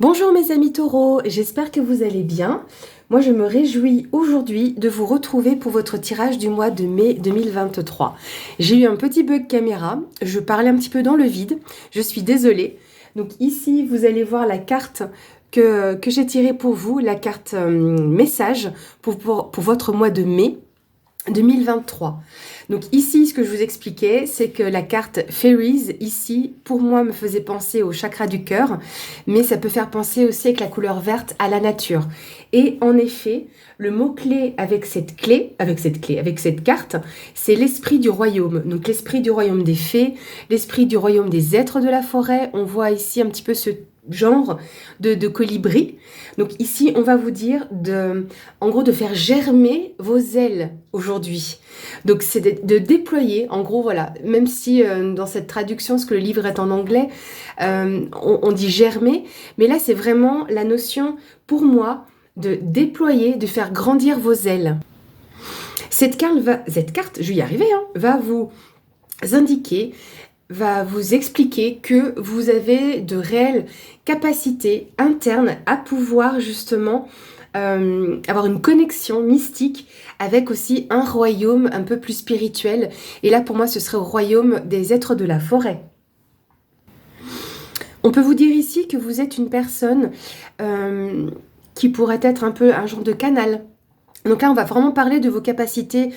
Bonjour mes amis taureaux, j'espère que vous allez bien. Moi je me réjouis aujourd'hui de vous retrouver pour votre tirage du mois de mai 2023. J'ai eu un petit bug caméra, je parlais un petit peu dans le vide, je suis désolée. Donc ici vous allez voir la carte que j'ai tirée pour vous, la carte message pour votre mois de mai 2023. Donc ici, ce que je vous expliquais, c'est que la carte Fairies, ici, pour moi, me faisait penser au chakra du cœur, mais ça peut faire penser aussi avec la couleur verte à la nature. Et en effet, le mot-clé avec cette carte, c'est l'esprit du royaume. Donc l'esprit du royaume des fées, l'esprit du royaume des êtres de la forêt. On voit ici un petit peu ce genre de colibri. Donc ici, on va vous dire en gros, de faire germer vos ailes aujourd'hui. Donc c'est de déployer, en gros, voilà, même si dans cette traduction, parce que le livre est en anglais, on dit germer, mais là c'est vraiment la notion, pour moi, de déployer, de faire grandir vos ailes. Cette carte, je vais y arriver, va vous indiquer, va vous expliquer que vous avez de réelles capacités internes à pouvoir justement avoir une connexion mystique avec aussi un royaume un peu plus spirituel. Et là, pour moi, ce serait au royaume des êtres de la forêt. On peut vous dire ici que vous êtes une personne qui pourrait être un peu un genre de canal. Donc là, on va vraiment parler de vos capacités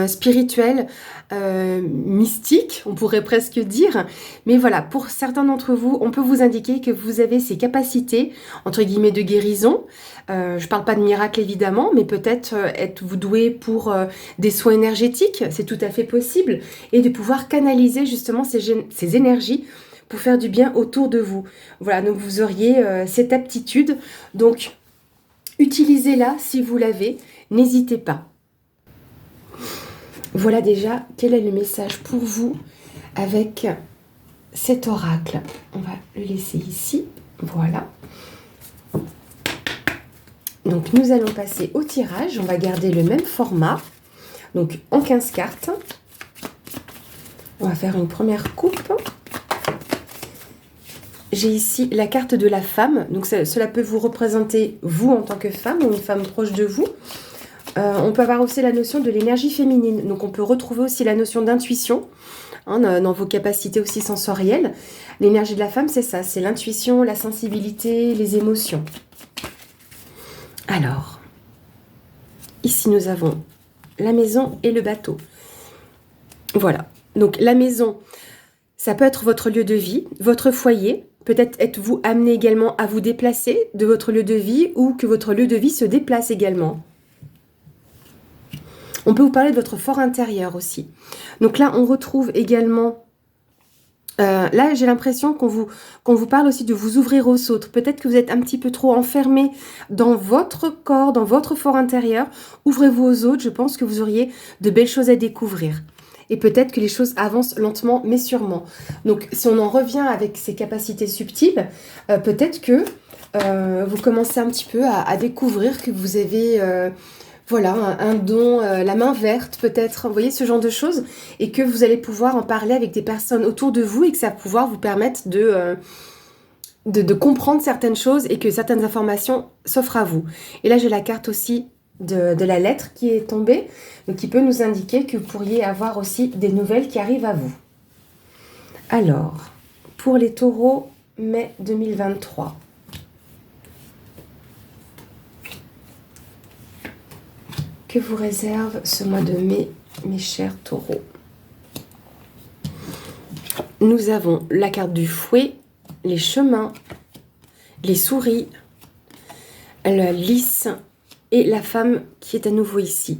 spirituelles, mystiques, on pourrait presque dire. Mais voilà, pour certains d'entre vous, on peut vous indiquer que vous avez ces capacités, entre guillemets, de guérison. Je ne parle pas de miracle, évidemment, mais peut-être êtes-vous doué pour des soins énergétiques, c'est tout à fait possible. Et de pouvoir canaliser justement ces énergies pour faire du bien autour de vous. Voilà, donc vous auriez cette aptitude. Donc, utilisez-la si vous l'avez. N'hésitez pas. Voilà déjà quel est le message pour vous avec cet oracle. On va le laisser ici. Voilà. Donc nous allons passer au tirage. On va garder le même format. Donc en 15 cartes. On va faire une première coupe. J'ai ici la carte de la femme. Donc cela peut vous représenter vous en tant que femme ou une femme proche de vous. On peut avoir aussi la notion de l'énergie féminine. Donc on peut retrouver aussi la notion d'intuition dans vos capacités aussi sensorielles. L'énergie de la femme, c'est ça, c'est l'intuition, la sensibilité, les émotions. Alors, ici nous avons la maison et le bateau. Voilà, donc la maison, ça peut être votre lieu de vie, votre foyer. Peut-être êtes-vous amené également à vous déplacer de votre lieu de vie ou que votre lieu de vie se déplace également. On peut vous parler de votre fort intérieur aussi. Donc là, on retrouve également... là, j'ai l'impression qu'on vous parle aussi de vous ouvrir aux autres. Peut-être que vous êtes un petit peu trop enfermé dans votre corps, dans votre fort intérieur. Ouvrez-vous aux autres. Je pense que vous auriez de belles choses à découvrir. Et peut-être que les choses avancent lentement, mais sûrement. Donc, si on en revient avec ces capacités subtiles, peut-être que vous commencez un petit peu à découvrir que vous avez... voilà, un don, la main verte peut-être, vous voyez ce genre de choses, et que vous allez pouvoir en parler avec des personnes autour de vous et que ça va pouvoir vous permettre de comprendre certaines choses et que certaines informations s'offrent à vous. Et là, j'ai la carte aussi de la lettre qui est tombée, donc qui peut nous indiquer que vous pourriez avoir aussi des nouvelles qui arrivent à vous. Alors, pour les taureaux, mai 2023. Que vous réserve ce mois de mai, mes chers taureaux? Nous avons la carte du fouet, les chemins, les souris, le lys et la femme qui est à nouveau ici.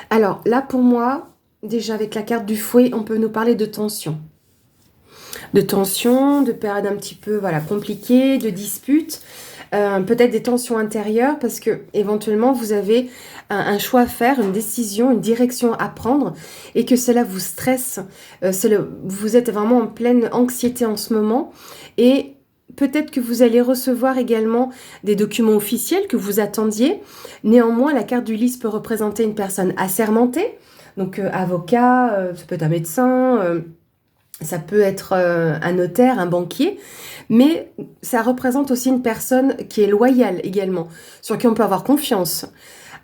Alors là, pour moi, déjà avec la carte du fouet, on peut nous parler de tension. De tension, de période un petit peu compliquée, de disputes. Peut-être des tensions intérieures parce que éventuellement vous avez un choix à faire, une décision, une direction à prendre et que cela vous stresse. Vous êtes vraiment en pleine anxiété en ce moment et peut-être que vous allez recevoir également des documents officiels que vous attendiez. Néanmoins, la carte du lys peut représenter une personne assermentée, donc avocat, ça peut être un médecin, Ça peut être un notaire, un banquier, mais ça représente aussi une personne qui est loyale également, sur qui on peut avoir confiance.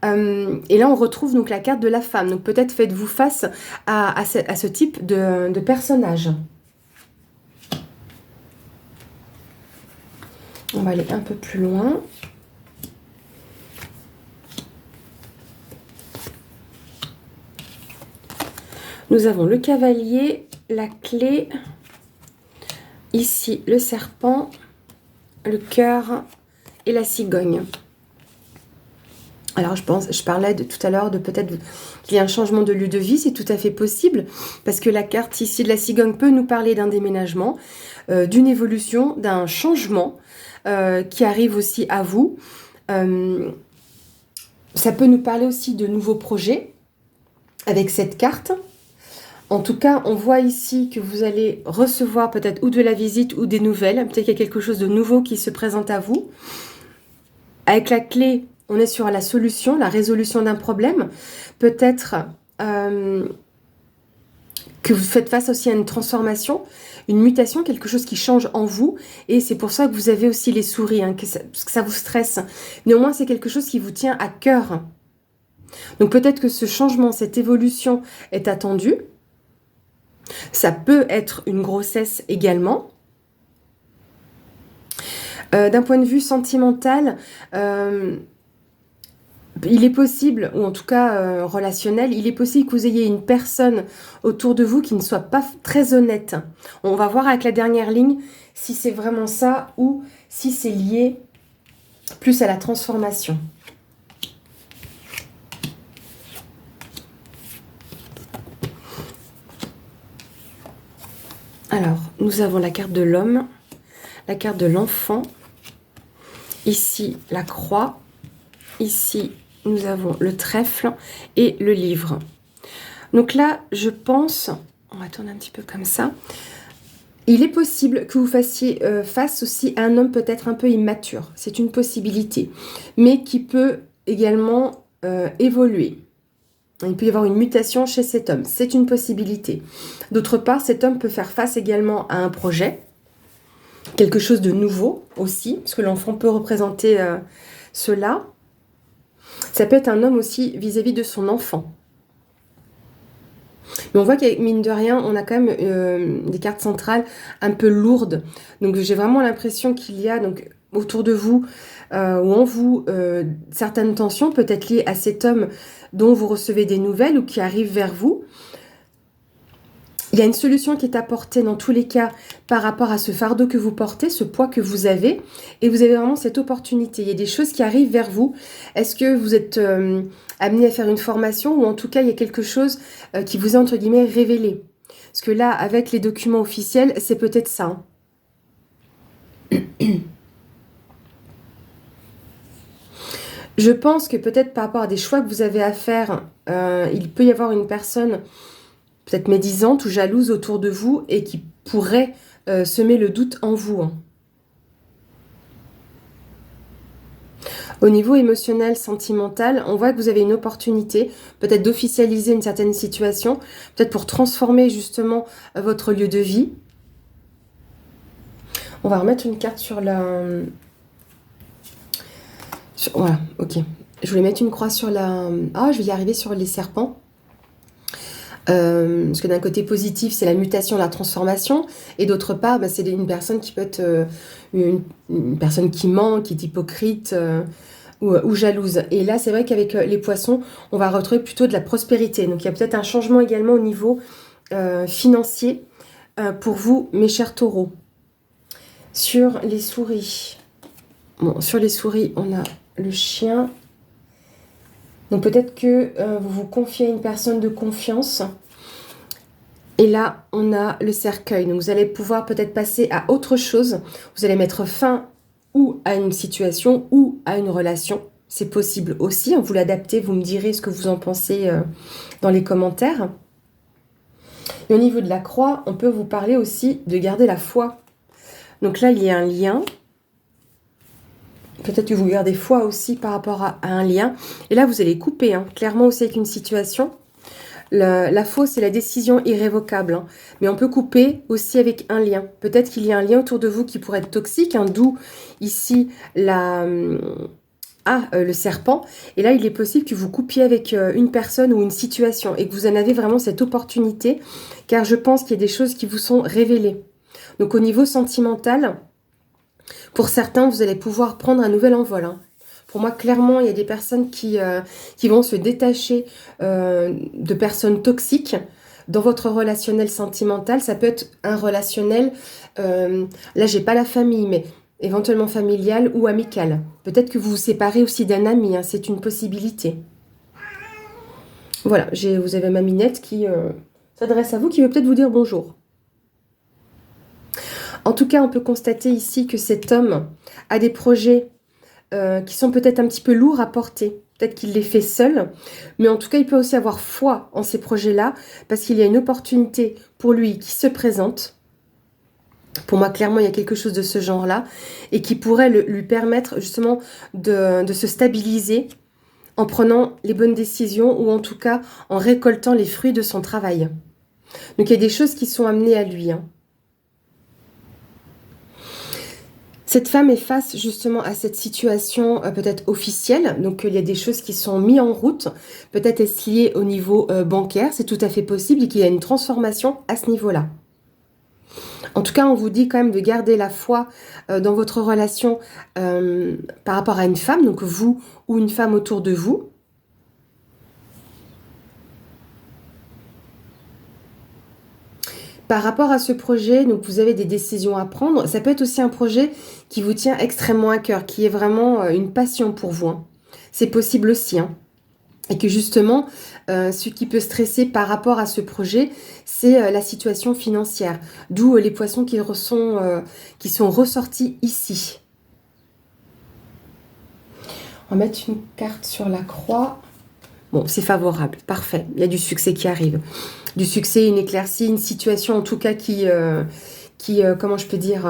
Et là, on retrouve donc la carte de la femme. Donc peut-être faites-vous face à ce type de personnage. On va aller un peu plus loin. Nous avons le cavalier, la clé, ici le serpent, le cœur et la cigogne. Alors je parlais tout à l'heure de peut-être qu'il y a un changement de lieu de vie, c'est tout à fait possible, parce que la carte ici de la cigogne peut nous parler d'un déménagement, d'une évolution, d'un changement qui arrive aussi à vous. Ça peut nous parler aussi de nouveaux projets avec cette carte. En tout cas, on voit ici que vous allez recevoir peut-être ou de la visite ou des nouvelles. Peut-être qu'il y a quelque chose de nouveau qui se présente à vous. Avec la clé, on est sur la solution, la résolution d'un problème. Peut-être que vous faites face aussi à une transformation, une mutation, quelque chose qui change en vous. Et c'est pour ça que vous avez aussi les souris, parce que ça vous stresse. Néanmoins, c'est quelque chose qui vous tient à cœur. Donc peut-être que ce changement, cette évolution est attendue. Ça peut être une grossesse également. D'un point de vue sentimental, il est possible, ou en tout cas relationnel, il est possible que vous ayez une personne autour de vous qui ne soit pas très honnête. On va voir avec la dernière ligne si c'est vraiment ça ou si c'est lié plus à la transformation. Alors, nous avons la carte de l'homme, la carte de l'enfant, ici la croix, ici nous avons le trèfle et le livre. Donc là, je pense, on va tourner un petit peu comme ça, il est possible que vous fassiez face aussi à un homme peut-être un peu immature, c'est une possibilité, mais qui peut également évoluer. Il peut y avoir une mutation chez cet homme, c'est une possibilité. D'autre part, cet homme peut faire face également à un projet, quelque chose de nouveau aussi, parce que l'enfant peut représenter cela. Ça peut être un homme aussi vis-à-vis de son enfant. Mais on voit qu'avec mine de rien, on a quand même des cartes centrales un peu lourdes. Donc j'ai vraiment l'impression qu'il y a donc autour de vous ou en vous certaines tensions, peut-être liées à cet homme dont vous recevez des nouvelles ou qui arrive vers vous. Il y a une solution qui est apportée dans tous les cas par rapport à ce fardeau que vous portez, ce poids que vous avez. Et vous avez vraiment cette opportunité. Il y a des choses qui arrivent vers vous. Est-ce que vous êtes amené à faire une formation ou en tout cas, il y a quelque chose qui vous est entre guillemets révélé? Parce que là, avec les documents officiels, c'est peut-être ça. Je pense que peut-être par rapport à des choix que vous avez à faire, il peut y avoir une personne peut-être médisante ou jalouse autour de vous et qui pourrait semer le doute en vous. Au niveau émotionnel, sentimental, on voit que vous avez une opportunité, peut-être d'officialiser une certaine situation, peut-être pour transformer justement votre lieu de vie. On va remettre une carte sur la... Voilà, ok. Je voulais mettre une croix sur la... Ah, je vais y arriver sur les serpents. Parce que d'un côté positif, c'est la mutation, la transformation, et d'autre part, c'est une personne qui peut être une personne qui ment, qui est hypocrite ou jalouse. Et là, c'est vrai qu'avec les poissons, on va retrouver plutôt de la prospérité. Donc il y a peut-être un changement également au niveau financier pour vous, mes chers taureaux. Sur les souris, bon, sur les souris, on a le chien. Donc peut-être que vous vous confiez à une personne de confiance. Et là, on a le cercueil. Donc vous allez pouvoir peut-être passer à autre chose. Vous allez mettre fin ou à une situation ou à une relation. C'est possible aussi. Vous l'adaptez, vous me direz ce que vous en pensez dans les commentaires. Et au niveau de la croix, on peut vous parler aussi de garder la foi. Donc là, il y a un lien. Peut-être que vous gardez foi aussi par rapport à un lien. Et là, vous allez couper, clairement aussi avec une situation. La faux, c'est la décision irrévocable, hein. Mais on peut couper aussi avec un lien. Peut-être qu'il y a un lien autour de vous qui pourrait être toxique, hein, d'où ici le serpent. Et là, il est possible que vous coupiez avec une personne ou une situation et que vous en avez vraiment cette opportunité, car je pense qu'il y a des choses qui vous sont révélées. Donc au niveau sentimental, pour certains, vous allez pouvoir prendre un nouvel envol, hein. Pour moi, clairement, il y a des personnes qui vont se détacher de personnes toxiques dans votre relationnel sentimental. Ça peut être un relationnel, là, j'ai pas la famille, mais éventuellement familial ou amical. Peut-être que vous vous séparez aussi d'un ami, hein, c'est une possibilité. Voilà, vous avez ma minette qui s'adresse à vous, qui veut peut-être vous dire bonjour. En tout cas, on peut constater ici que cet homme a des projets qui sont peut-être un petit peu lourds à porter. Peut-être qu'il les fait seul, mais en tout cas, il peut aussi avoir foi en ces projets-là, parce qu'il y a une opportunité pour lui qui se présente. Pour moi, clairement, il y a quelque chose de ce genre-là, et qui pourrait lui permettre justement de se stabiliser en prenant les bonnes décisions, ou en tout cas en récoltant les fruits de son travail. Donc il y a des choses qui sont amenées à lui, hein. Cette femme est face justement à cette situation peut-être officielle, donc il y a des choses qui sont mises en route, peut-être est-ce lié au niveau bancaire, c'est tout à fait possible, et qu'il y a une transformation à ce niveau-là. En tout cas, on vous dit quand même de garder la foi dans votre relation par rapport à une femme, donc vous ou une femme autour de vous. Par rapport à ce projet, donc vous avez des décisions à prendre. Ça peut être aussi un projet qui vous tient extrêmement à cœur, qui est vraiment une passion pour vous, hein. C'est possible aussi, hein. Et que justement, ce qui peut stresser par rapport à ce projet, c'est la situation financière. D'où les poissons qui sont ressortis ici. On va mettre une carte sur la croix. Bon, c'est favorable, parfait. Il y a du succès qui arrive. Du succès, une éclaircie, une situation en tout cas comment je peux dire,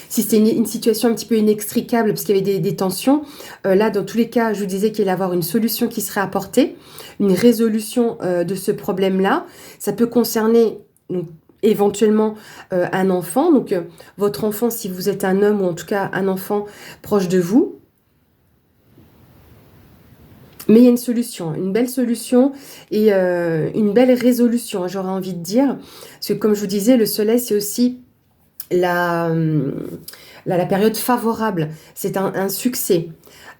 si c'est une situation un petit peu inextricable parce qu'il y avait des tensions, là dans tous les cas, je vous disais qu'il allait y avoir une solution qui serait apportée, une résolution de ce problème-là. Ça peut concerner donc, éventuellement un enfant, donc votre enfant si vous êtes un homme ou en tout cas un enfant proche de vous. Mais il y a une solution, une belle solution et une belle résolution, j'aurais envie de dire. Parce que comme je vous disais, le soleil, c'est aussi la période favorable. C'est un succès.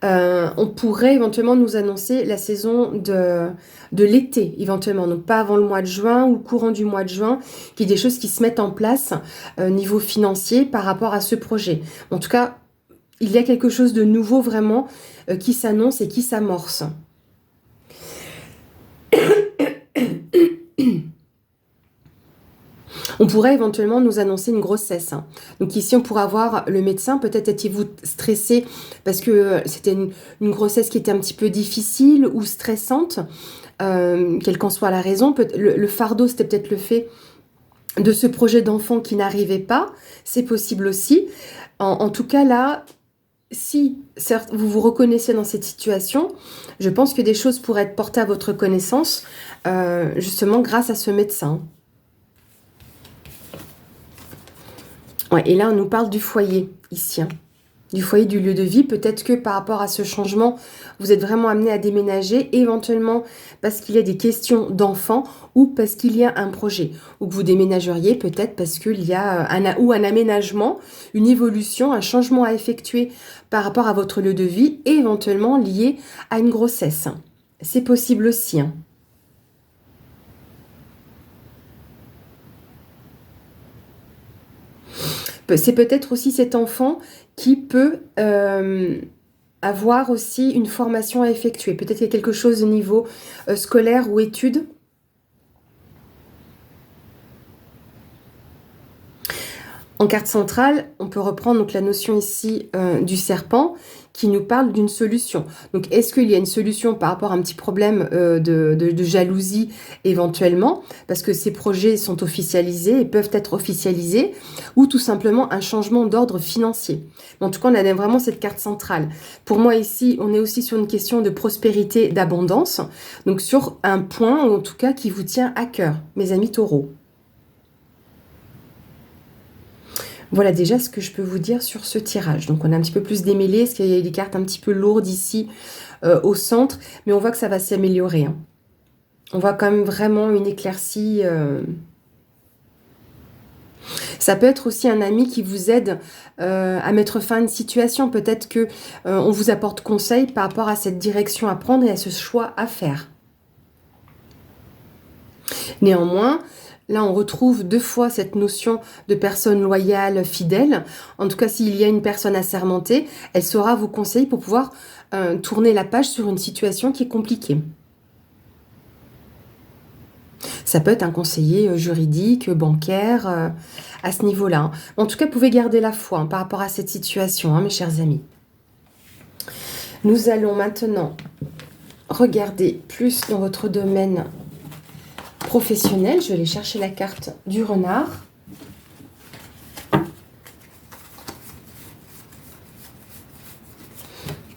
On pourrait éventuellement nous annoncer la saison de l'été, éventuellement. Donc pas avant le mois de juin ou courant du mois de juin, qu'il y ait des choses qui se mettent en place niveau financier par rapport à ce projet. En tout cas, il y a quelque chose de nouveau vraiment qui s'annonce et qui s'amorce. On pourrait éventuellement nous annoncer une grossesse, hein. Donc ici, on pourrait avoir le médecin, peut-être étiez-vous stressé parce que c'était une grossesse qui était un petit peu difficile ou stressante, quelle qu'en soit la raison. Le fardeau, c'était peut-être le fait de ce projet d'enfant qui n'arrivait pas. C'est possible aussi. En tout cas, là, si certes, vous vous reconnaissez dans cette situation, je pense que des choses pourraient être portées à votre connaissance, justement grâce à ce médecin. Ouais, et là, on nous parle du foyer, ici, hein. Du foyer, du lieu de vie. Peut-être que par rapport à ce changement, vous êtes vraiment amené à déménager, éventuellement parce qu'il y a des questions d'enfants ou parce qu'il y a un projet. Ou que vous déménageriez peut-être parce qu'il y a un aménagement, une évolution, un changement à effectuer par rapport à votre lieu de vie et éventuellement lié à une grossesse. C'est possible aussi, hein. C'est peut-être aussi cet enfant qui peut avoir aussi une formation à effectuer. Peut-être qu'il y a quelque chose au niveau scolaire ou études. En carte centrale, on peut reprendre donc la notion ici du serpent qui nous parle d'une solution. Donc, est-ce qu'il y a une solution par rapport à un petit problème de jalousie éventuellement, parce que ces projets sont officialisés et peuvent être officialisés, ou tout simplement un changement d'ordre financier. En tout cas, on a vraiment cette carte centrale. Pour moi ici, on est aussi sur une question de prospérité, d'abondance, donc sur un point, en tout cas, qui vous tient à cœur, mes amis taureaux. Voilà déjà ce que je peux vous dire sur ce tirage. Donc on a un petit peu plus démêlé, parce qu'il y a des cartes un petit peu lourdes ici au centre, mais on voit que ça va s'améliorer. Hein. On voit quand même vraiment une éclaircie. Ça peut être aussi un ami qui vous aide à mettre fin à une situation. Peut-être que on vous apporte conseil par rapport à cette direction à prendre et à ce choix à faire. Néanmoins, là, on retrouve 2 fois cette notion de personne loyale, fidèle. En tout cas, s'il y a une personne assermentée, elle saura vous conseiller pour pouvoir tourner la page sur une situation qui est compliquée. Ça peut être un conseiller juridique, bancaire, à ce niveau-là. Hein. En tout cas, vous pouvez garder la foi par rapport à cette situation, hein, mes chers amis. Nous allons maintenant regarder plus dans votre domaine professionnel. Je vais aller chercher la carte du renard.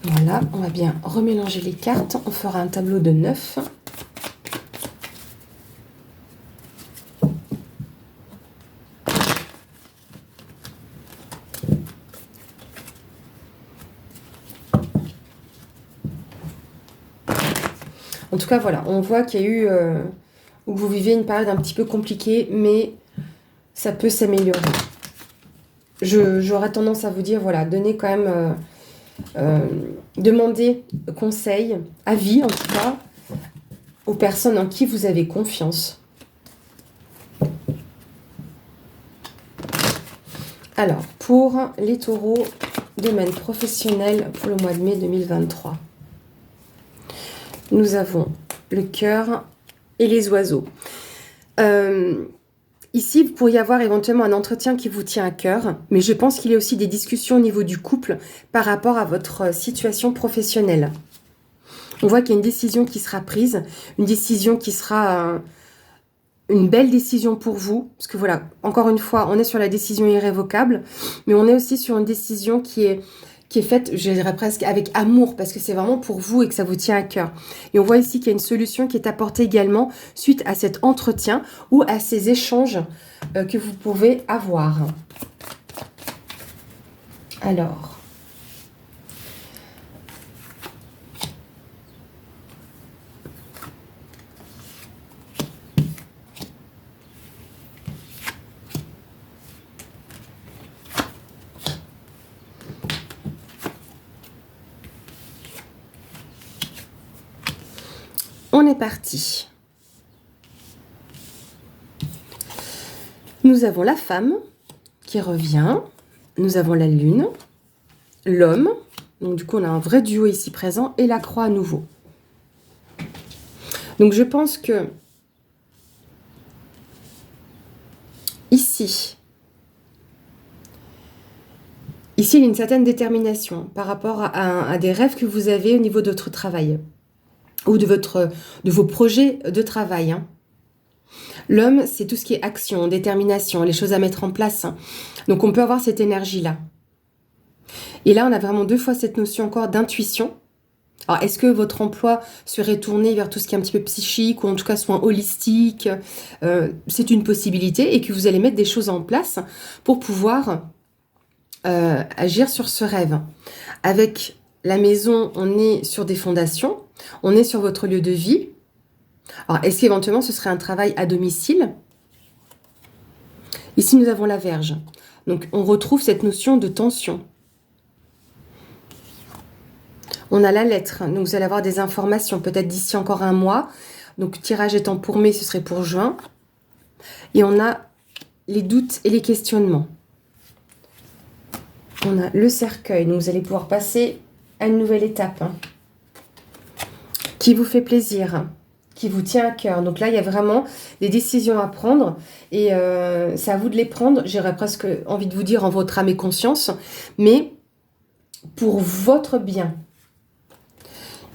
Voilà, on va bien remélanger les cartes. On fera un tableau de 9. En tout cas, voilà, on voit qu'il y a eu... où vous vivez une période un petit peu compliquée, mais ça peut s'améliorer. J'aurais tendance à vous dire, voilà, donnez quand même... demandez conseil, avis en tout cas, aux personnes en qui vous avez confiance. Alors, pour les taureaux, domaine professionnel pour le mois de mai 2023. Nous avons le cœur et les oiseaux. Ici, vous pourriez avoir éventuellement un entretien qui vous tient à cœur, mais je pense qu'il y a aussi des discussions au niveau du couple par rapport à votre situation professionnelle. On voit qu'il y a une décision qui sera prise, une décision qui sera une belle décision pour vous, parce que voilà, encore une fois, on est sur la décision irrévocable, mais on est aussi sur une décision qui est faite, je dirais presque avec amour, parce que c'est vraiment pour vous et que ça vous tient à cœur. Et on voit ici qu'il y a une solution qui est apportée également suite à cet entretien ou à ces échanges que vous pouvez avoir. Alors... on est parti. Nous avons la femme qui revient. Nous avons la lune, l'homme. Donc du coup, on a un vrai duo ici présent et la croix à nouveau. Donc je pense que ici, il y a une certaine détermination par rapport à des rêves que vous avez au niveau de votre travail ou de vos projets de travail. Hein. L'homme, c'est tout ce qui est action, détermination, les choses à mettre en place. Hein. Donc on peut avoir cette énergie-là. Et là, on a vraiment 2 fois cette notion encore d'intuition. Alors, est-ce que votre emploi serait tourné vers tout ce qui est un petit peu psychique ou en tout cas soin holistique? C'est une possibilité et que vous allez mettre des choses en place pour pouvoir agir sur ce rêve. Avec la maison, on est sur des fondations, on est sur votre lieu de vie. Alors, est-ce qu'éventuellement ce serait un travail à domicile? Ici, nous avons la Vierge. Donc, on retrouve cette notion de tension. On a la lettre, donc vous allez avoir des informations, peut-être d'ici encore un mois. Donc, tirage étant pour mai, ce serait pour juin. Et on a les doutes et les questionnements. On a le cercueil, donc vous allez pouvoir passer à une nouvelle étape. Qui vous fait plaisir, qui vous tient à cœur. Donc là, il y a vraiment des décisions à prendre et c'est à vous de les prendre. J'aurais presque envie de vous dire en votre âme et conscience, mais pour votre bien.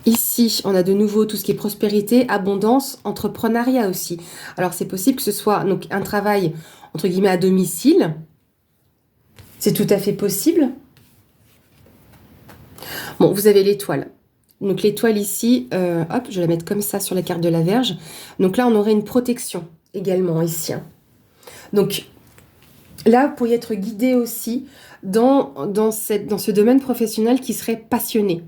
Ici, on a de nouveau tout ce qui est prospérité, abondance, entrepreneuriat aussi. Alors, c'est possible que ce soit donc, un travail, entre guillemets, à domicile. C'est tout à fait possible. Bon, vous avez l'étoile. Donc, l'étoile ici, hop, je vais la mettre comme ça sur la carte de la Vierge. Donc là, on aurait une protection également ici. Donc, là, vous pourriez être guidé aussi dans ce domaine professionnel qui serait passionné.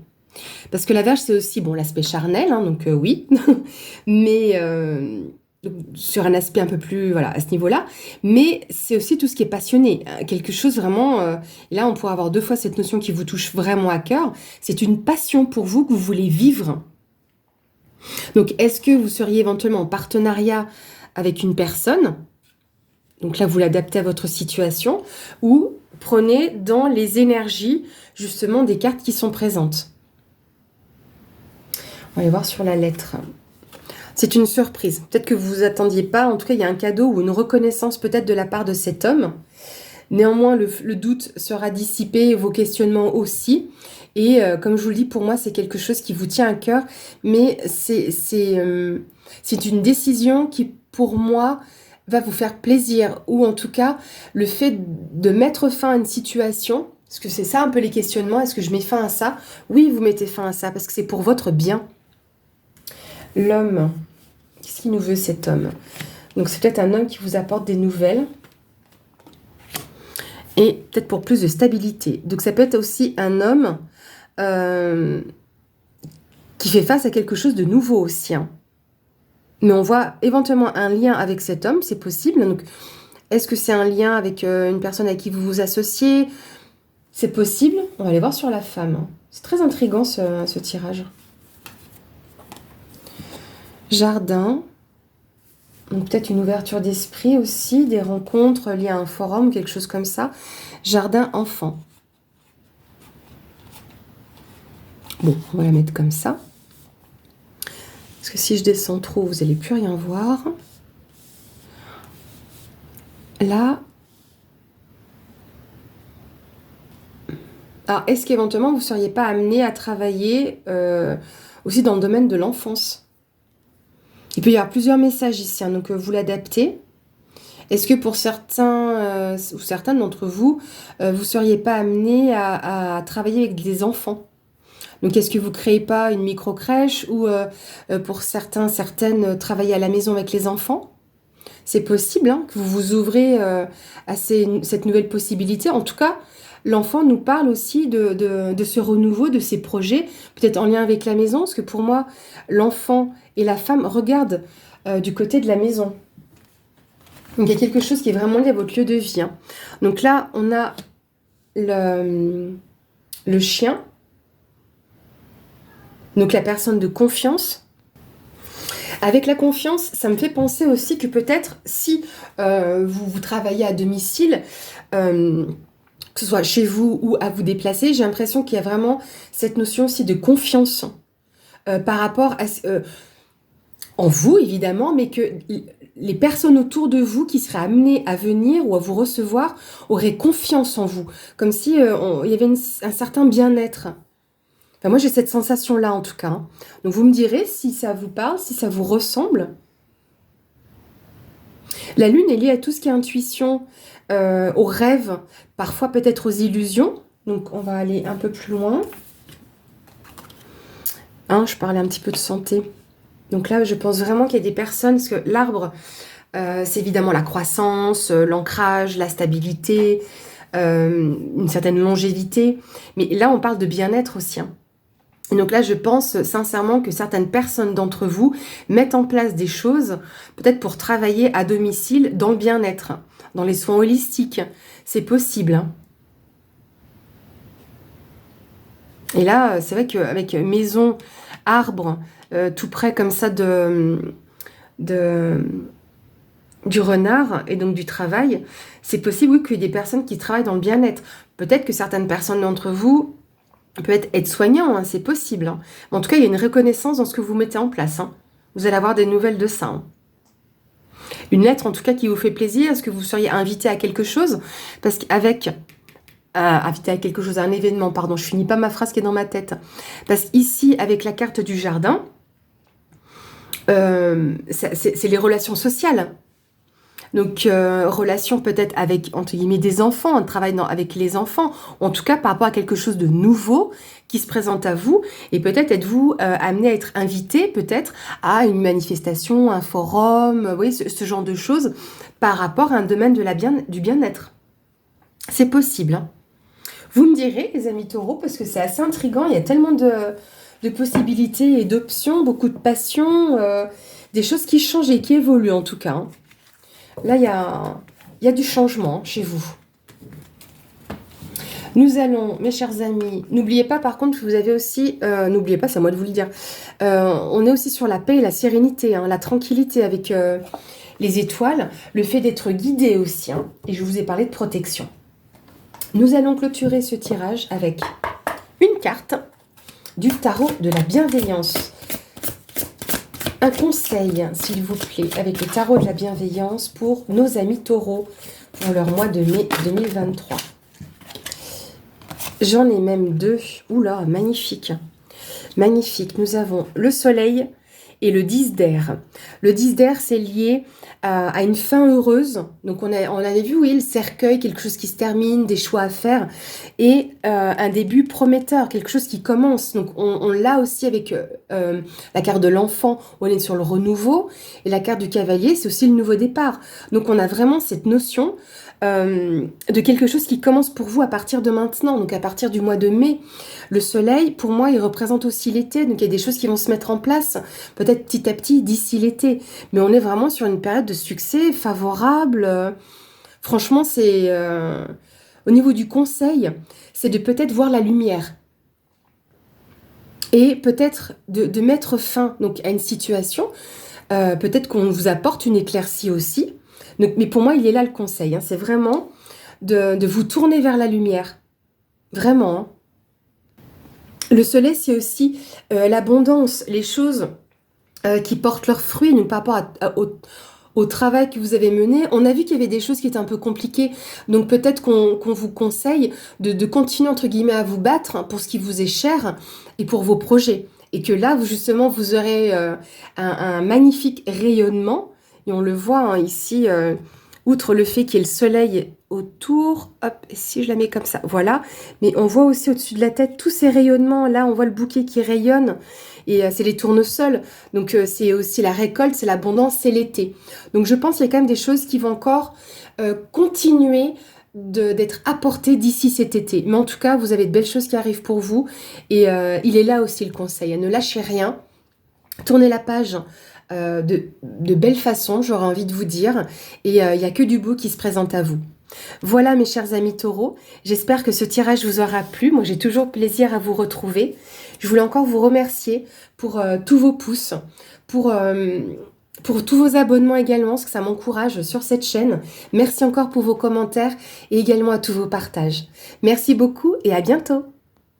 Parce que la Vierge, c'est aussi bon l'aspect charnel, hein, donc oui, mais sur un aspect un peu plus, voilà, à ce niveau-là. Mais c'est aussi tout ce qui est passionné, quelque chose vraiment. Là, on pourrait avoir deux fois cette notion qui vous touche vraiment à cœur. C'est une passion pour vous que vous voulez vivre. Donc, est-ce que vous seriez éventuellement en partenariat avec une personne? Donc là, vous l'adaptez à votre situation ou prenez dans les énergies justement des cartes qui sont présentes. On va aller voir sur la lettre. C'est une surprise. Peut-être que vous vous attendiez pas. En tout cas, il y a un cadeau ou une reconnaissance peut-être de la part de cet homme. Néanmoins, le doute sera dissipé, vos questionnements aussi. Et comme je vous le dis, pour moi, c'est quelque chose qui vous tient à cœur. Mais c'est une décision qui, pour moi, va vous faire plaisir. Ou en tout cas, le fait de mettre fin à une situation. Parce que c'est ça un peu les questionnements. Est-ce que je mets fin à ça? Oui, vous mettez fin à ça parce que c'est pour votre bien. L'homme, qu'est-ce qu'il nous veut cet homme? Donc c'est peut-être un homme qui vous apporte des nouvelles et peut-être pour plus de stabilité. Donc ça peut être aussi un homme qui fait face à quelque chose de nouveau aussi. Hein. Mais on voit éventuellement un lien avec cet homme, c'est possible. Donc est-ce que c'est un lien avec une personne avec qui vous vous associez? C'est possible. On va aller voir sur la femme. C'est très intriguant ce tirage. Jardin, donc peut-être une ouverture d'esprit aussi, des rencontres liées à un forum, quelque chose comme ça. Jardin, enfant. Bon, on va la mettre comme ça. Parce que si je descends trop, vous n'allez plus rien voir. Là. Alors, est-ce qu'éventuellement, vous ne seriez pas amené à travailler aussi dans le domaine de l'enfance? Il peut y avoir plusieurs messages ici, hein, donc vous l'adaptez. Est-ce que pour certains ou certaines d'entre vous, vous ne seriez pas amené à travailler avec des enfants? Donc est-ce que vous ne créez pas une micro-crèche ou pour certaines, travailler à la maison avec les enfants? C'est possible hein, que vous vous ouvrez à cette nouvelle possibilité. En tout cas, l'enfant nous parle aussi de ce renouveau, de ses projets, peut-être en lien avec la maison, parce que pour moi, l'enfant et la femme regardent du côté de la maison. Donc il y a quelque chose qui est vraiment lié à votre lieu de vie. Hein. Donc là, on a le chien, donc la personne de confiance. Avec la confiance, ça me fait penser aussi que peut-être si vous travaillez à domicile, que ce soit chez vous ou à vous déplacer, j'ai l'impression qu'il y a vraiment cette notion aussi de confiance par rapport à en vous évidemment, mais que les personnes autour de vous qui seraient amenées à venir ou à vous recevoir auraient confiance en vous, comme si il y avait un certain bien-être. Enfin, moi j'ai cette sensation-là en tout cas. Hein. Donc vous me direz si ça vous parle, si ça vous ressemble. La lune est liée à tout ce qui est intuition, aux rêves, parfois peut-être aux illusions. Donc on va aller un peu plus loin. Hein, je parlais un petit peu de santé. Donc là, je pense vraiment qu'il y a des personnes, parce que l'arbre, c'est évidemment la croissance, l'ancrage, la stabilité, une certaine longévité. Mais là, on parle de bien-être aussi. Hein. Et donc là, je pense sincèrement que certaines personnes d'entre vous mettent en place des choses, peut-être pour travailler à domicile dans le bien-être, dans les soins holistiques. C'est possible. Hein. Et là, c'est vrai qu'avec maison, arbre, tout près comme ça du renard et donc du travail, c'est possible oui, qu'il y ait des personnes qui travaillent dans le bien-être. Peut-être que certaines personnes d'entre vous peuvent être soignants, hein, c'est possible. Hein. Mais en tout cas, il y a une reconnaissance dans ce que vous mettez en place. Hein. Vous allez avoir des nouvelles de ça. Hein. Une lettre en tout cas qui vous fait plaisir. Est-ce que vous seriez invité à quelque chose? Parce qu'avec... invité à quelque chose, à un événement, pardon, je finis pas ma phrase qui est dans ma tête. Parce qu'ici, avec la carte du jardin, c'est les relations sociales. Donc, relation peut-être avec, entre guillemets, des enfants, un travail avec les enfants, ou en tout cas par rapport à quelque chose de nouveau qui se présente à vous, et peut-être êtes-vous amené à être invité peut-être à une manifestation, un forum, vous voyez, ce genre de choses, par rapport à un domaine du bien-être. C'est possible, hein. Vous me direz, les amis taureaux, parce que c'est assez intriguant, il y a tellement de possibilités et d'options, beaucoup de passion, des choses qui changent et qui évoluent en tout cas. Hein. Là, il y a du changement chez vous. Nous allons, mes chers amis, n'oubliez pas par contre que vous avez aussi, n'oubliez pas, c'est à moi de vous le dire, on est aussi sur la paix et la sérénité, hein, la tranquillité avec les étoiles, le fait d'être guidé aussi, hein, et je vous ai parlé de protection. Nous allons clôturer ce tirage avec une carte du tarot de la bienveillance. Un conseil, s'il vous plaît, avec le tarot de la bienveillance pour nos amis taureaux, pour leur mois de mai 2023. J'en ai même deux. Oula, magnifique. Magnifique. Nous avons le soleil et le 10 d'air. Le 10 d'air, c'est lié à une fin heureuse. Donc, on avait vu, oui, le cercueil, quelque chose qui se termine, des choix à faire, et un début prometteur, quelque chose qui commence. Donc, on l'a aussi avec la carte de l'enfant, on est sur le renouveau, et la carte du cavalier, c'est aussi le nouveau départ. Donc, on a vraiment cette notion de quelque chose qui commence pour vous à partir de maintenant, donc à partir du mois de mai. Le soleil, pour moi, il représente aussi l'été, donc il y a des choses qui vont se mettre en place, peut-être petit à petit d'ici l'été, mais on est vraiment sur une période de succès favorable. Franchement, c'est au niveau du conseil, c'est de peut-être voir la lumière et peut-être de mettre fin donc à une situation. Peut-être qu'on vous apporte une éclaircie aussi. Donc, mais pour moi, il est là le conseil. Hein, c'est vraiment de vous tourner vers la lumière. Vraiment. Hein. Le soleil, c'est aussi l'abondance, les choses qui portent leurs fruits, donc par rapport au travail que vous avez mené. On a vu qu'il y avait des choses qui étaient un peu compliquées, donc peut-être qu'on vous conseille de continuer, entre guillemets, à vous battre pour ce qui vous est cher et pour vos projets. Et que là, justement, vous aurez un magnifique rayonnement. Et on le voit hein, ici, outre le fait qu'il y ait le soleil autour, hop, si je la mets comme ça, voilà. Mais on voit aussi au-dessus de la tête tous ces rayonnements. Là, on voit le bouquet qui rayonne. Et c'est les tournesols. Donc, c'est aussi la récolte, c'est l'abondance, c'est l'été. Donc, je pense qu'il y a quand même des choses qui vont encore continuer d'être apportées d'ici cet été. Mais en tout cas, vous avez de belles choses qui arrivent pour vous. Et il est là aussi le conseil. Ne lâchez rien. Tournez la page de belle façon, j'aurais envie de vous dire. Et il n'y a que du beau qui se présente à vous. Voilà mes chers amis taureaux, j'espère que ce tirage vous aura plu. Moi j'ai toujours plaisir à vous retrouver. Je voulais encore vous remercier pour tous vos pouces, pour tous vos abonnements également, parce que ça m'encourage sur cette chaîne. Merci encore pour vos commentaires et également à tous vos partages. Merci beaucoup et à bientôt.